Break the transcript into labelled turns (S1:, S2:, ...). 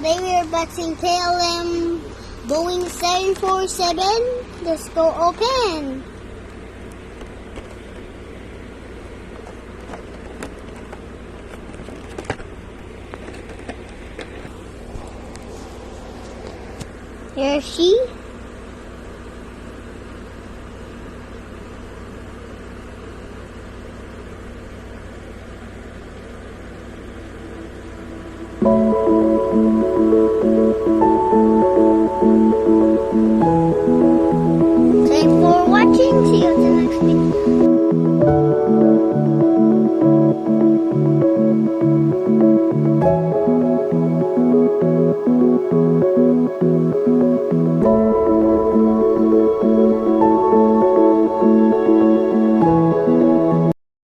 S1: Today we are boxing KLM Boeing 747. Let's go open. Here she.